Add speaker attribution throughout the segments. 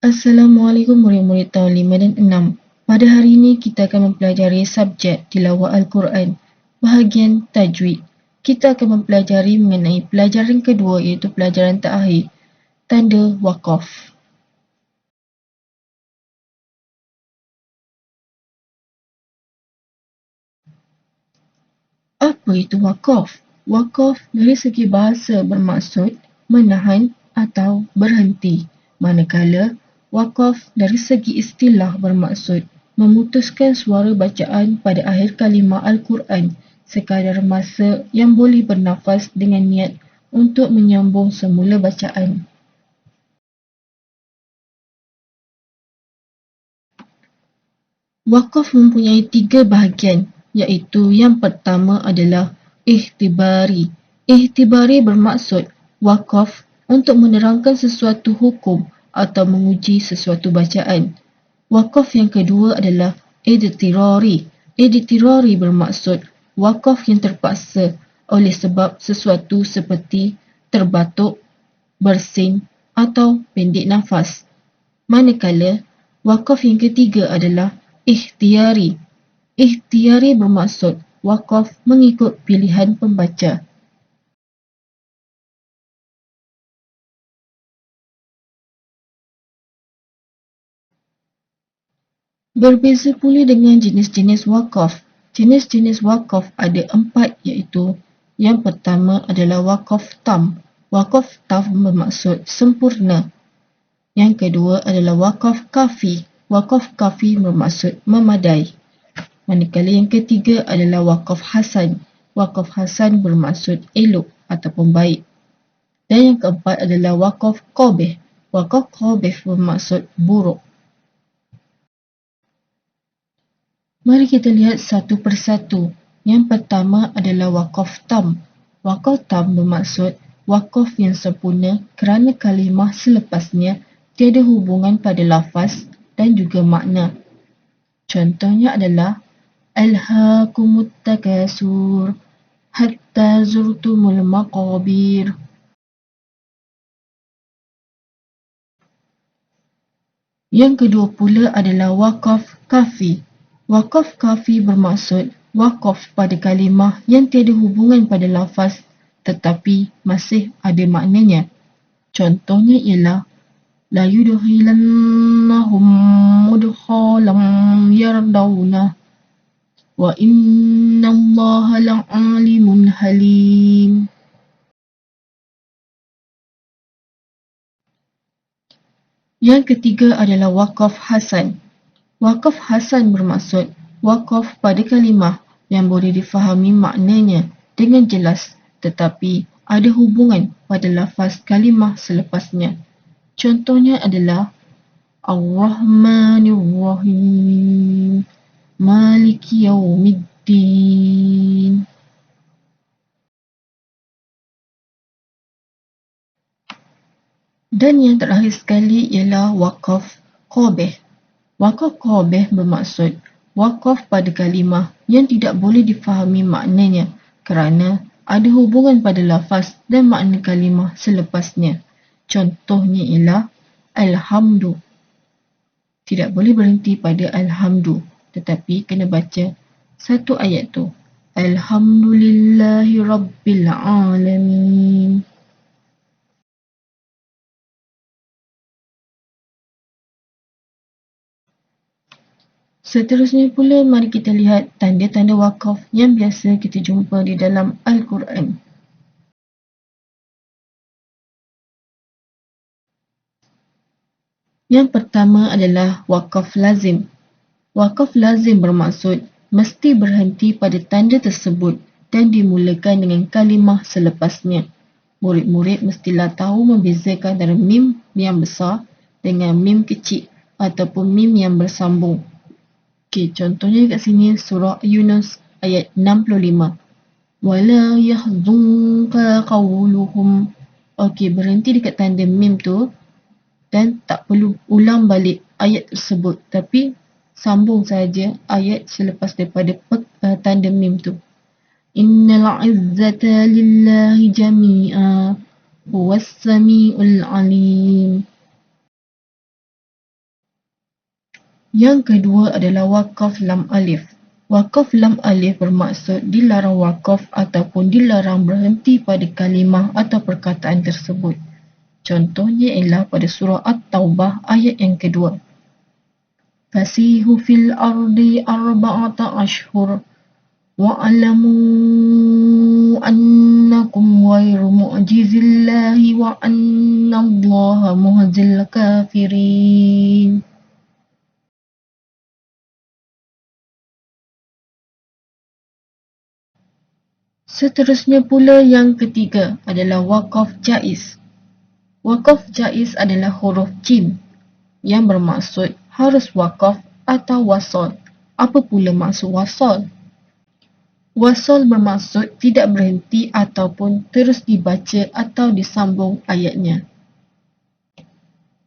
Speaker 1: Assalamualaikum murid-murid tahun 5 dan 6. Pada hari ini kita akan mempelajari subjek tilawah Al-Quran, bahagian tajwid. Kita akan mempelajari mengenai pelajaran kedua iaitu pelajaran terakhir, tanda waqaf. Apa itu waqaf? Waqaf dari segi bahasa bermaksud menahan atau berhenti. Manakala waqaf dari segi istilah bermaksud memutuskan suara bacaan pada akhir kalimah Al-Quran sekadar masa yang boleh bernafas dengan niat untuk menyambung semula bacaan. Waqaf mempunyai 3 bahagian, iaitu yang pertama adalah ihtibari. Ihtibari bermaksud waqaf untuk menerangkan sesuatu hukum atau menguji sesuatu bacaan. Waqaf yang kedua adalah idtirari. Idtirari bermaksud waqaf yang terpaksa oleh sebab sesuatu seperti terbatuk, bersin atau pendek nafas. Manakala waqaf yang ketiga adalah ikhtiari. Ikhtiari bermaksud waqaf mengikut pilihan pembaca. Berbeza pula dengan jenis-jenis waqaf. Jenis-jenis waqaf ada 4 iaitu yang pertama adalah waqaf tam. Waqaf tam bermaksud sempurna. Yang kedua adalah waqaf kafi. Waqaf kafi bermaksud memadai. Manakala yang ketiga adalah waqaf hasan. Waqaf hasan bermaksud elok ataupun baik. Dan yang keempat adalah waqaf qabih. Waqaf qabih bermaksud buruk. Mari kita lihat satu persatu. Yang pertama adalah waqaf tam. Waqaf tam bermaksud waqaf yang sempurna kerana kalimah selepasnya tiada hubungan pada lafaz dan juga makna. Contohnya adalah Alhaakumut takasur hatta zurtumul maqabir. Yang kedua pula adalah waqaf kafi. Waqaf kafi bermaksud waqaf pada kalimah yang tiada hubungan pada lafaz tetapi masih ada maknanya. Contohnya ialah la yudkhilannahum mudkhalan yardawna wa innallaha la'alimun halim. Yang ketiga adalah waqaf hasan. Waqaf hasan bermaksud waqaf pada kalimah yang boleh difahami maknanya dengan jelas tetapi ada hubungan pada lafaz kalimah selepasnya. Contohnya adalah Ar-Rahmanir Rahim Maliki Yaumiddin. Dan yang terakhir sekali ialah waqaf qabih. Waqaf qabih bermaksud waqaf pada kalimah yang tidak boleh difahami maknanya kerana ada hubungan pada lafaz dan makna kalimah selepasnya. Contohnya ialah Alhamdu. Tidak boleh berhenti pada Alhamdu tetapi kena baca satu ayat tu. Alhamdulillahi Rabbil Alamin. Seterusnya pula mari kita lihat tanda-tanda waqaf yang biasa kita jumpa di dalam Al-Quran. Yang pertama adalah waqaf lazim. Waqaf lazim bermaksud mesti berhenti pada tanda tersebut dan dimulakan dengan kalimah selepasnya. Murid-murid mestilah tahu membezakan antara mim yang besar dengan mim kecil ataupun mim yang bersambung. Okey, contohnya kat sini surah Yunus ayat 65. Wala yahzunka qawluhum. Okey, berhenti dekat tanda mim tu dan tak perlu ulang balik ayat tersebut tapi sambung saja ayat selepas daripada tanda mim tu. Innal izzata lillahi jami'a huwas samiul alim. Yang kedua adalah wakaf lam alif. Wakaf lam alif bermaksud dilarang wakaf ataupun dilarang berhenti pada kalimah atau perkataan tersebut. Contohnya ialah pada surah At-Taubah ayat yang kedua. Fasihu fil ardi arba'ata ashhur wa'alamu annakum ghairu mu'jizillahi wa annallaha muhzil kafirin. Seterusnya pula yang ketiga adalah wakaf jaiz. Wakaf jaiz adalah huruf jim yang bermaksud harus wakaf atau wasol. Apa pula maksud wasol? Wasol bermaksud tidak berhenti ataupun terus dibaca atau disambung ayatnya.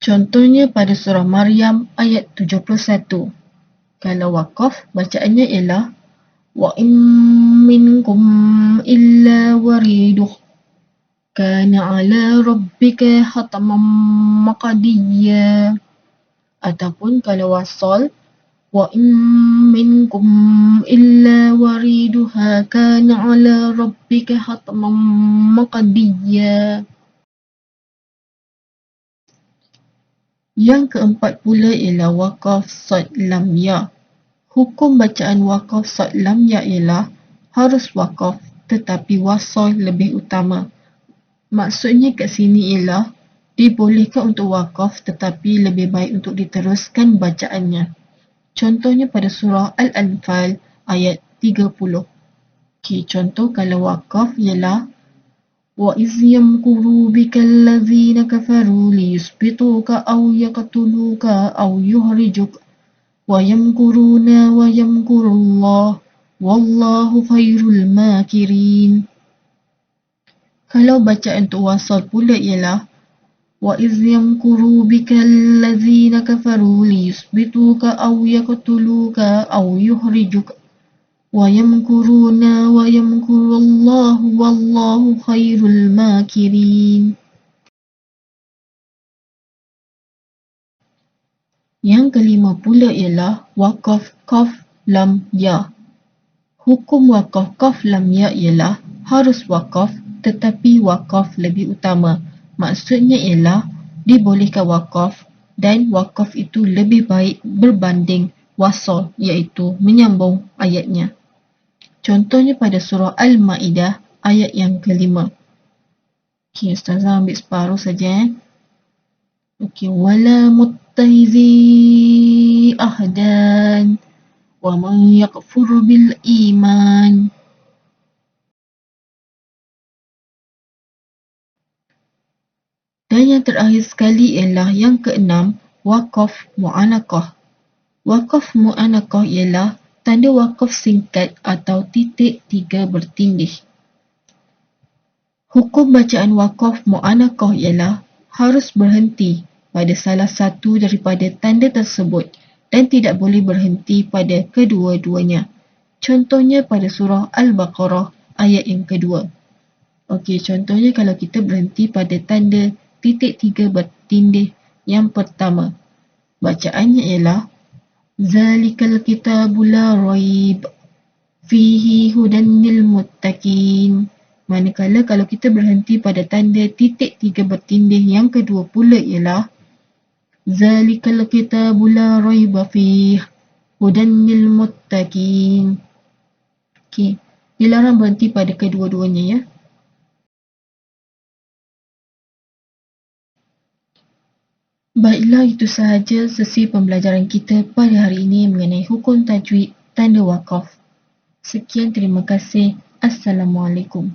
Speaker 1: Contohnya pada surah Maryam ayat 71. Kalau wakaf, bacaannya ialah wa in minkum illa wariduh kana ala rabbika hataman maqdiyya. Ataupun kalau wasol, wa in minkum illa wariduha kana ala rabbika hataman maqdiyya. Yang keempat pula ialah wakaf sad lam ya. Hukum bacaan wakaf sad lam ya ialah harus wakaf tetapi wasol lebih utama. Maksudnya kat sini ialah dibolehkan untuk wakaf tetapi lebih baik untuk diteruskan bacaannya. Contohnya pada surah Al-Anfal ayat 30. Contoh kalau wakaf ialah وَإِذْ يَمْكُرُ بِكَ الَّذِينَ كَفَرُوا لِيُثْبِتُوكَ أَوْ يَقْتُلُوكَ أَوْ يُخْرِجُوكَ وَيَمْكُرُونَ وَيَمْكُرُ اللَّهُ وَاللَّهُ خَيْرُ الْمَاكِرِينَ. Kalau bacaan untuk wasal pula ialah وَإِذْ يَمْكُرُ بِكَ الَّذِينَ كَفَرُوا لِيُثْبِتُوكَ أَوْ يَقْتُلُوكَ أَوْ يُخْرِجُوكَ وَيَمْكُرُونَ وَيَمْكُرُ اللَّهُ وَاللَّهُ خَيْرُ الْمَاكِرِينَ. Yang kelima pula ialah wakaf qaf lam ya. Hukum wakaf qaf lam ya ialah harus wakaf tetapi wakaf lebih utama. Maksudnya ialah dibolehkan wakaf dan wakaf itu lebih baik berbanding wasol iaitu menyambung ayatnya. Contohnya pada surah Al-Ma'idah ayat yang kelima. Ustazah ambil separuh saja. Wala muttahizi ahdan wa man yakfur bil iman. Dan yang terakhir sekali ialah yang keenam, wakaf mu'anaqah. Wakaf mu'anaqah ialah tanda wakaf singkat atau titik tiga bertindih. Hukum bacaan wakaf mu'anaqah ialah harus berhenti pada salah satu daripada tanda tersebut dan tidak boleh berhenti pada kedua-duanya. Contohnya pada surah Al-Baqarah ayat yang kedua. Contohnya kalau kita berhenti pada tanda titik tiga bertindih yang pertama, bacaannya ialah Zalikal kitabu la raib fihi hudan lil muttaqin. Manakala kalau kita berhenti pada tanda titik tiga bertindih yang kedua pula ialah Zalikal kitabu la raib fihi hudan lil muttaqin. Dilarang berhenti pada kedua-duanya ya. Baiklah, itu sahaja sesi pembelajaran kita pada hari ini mengenai hukum tajwid tanda wakaf. Sekian, terima kasih. Assalamualaikum.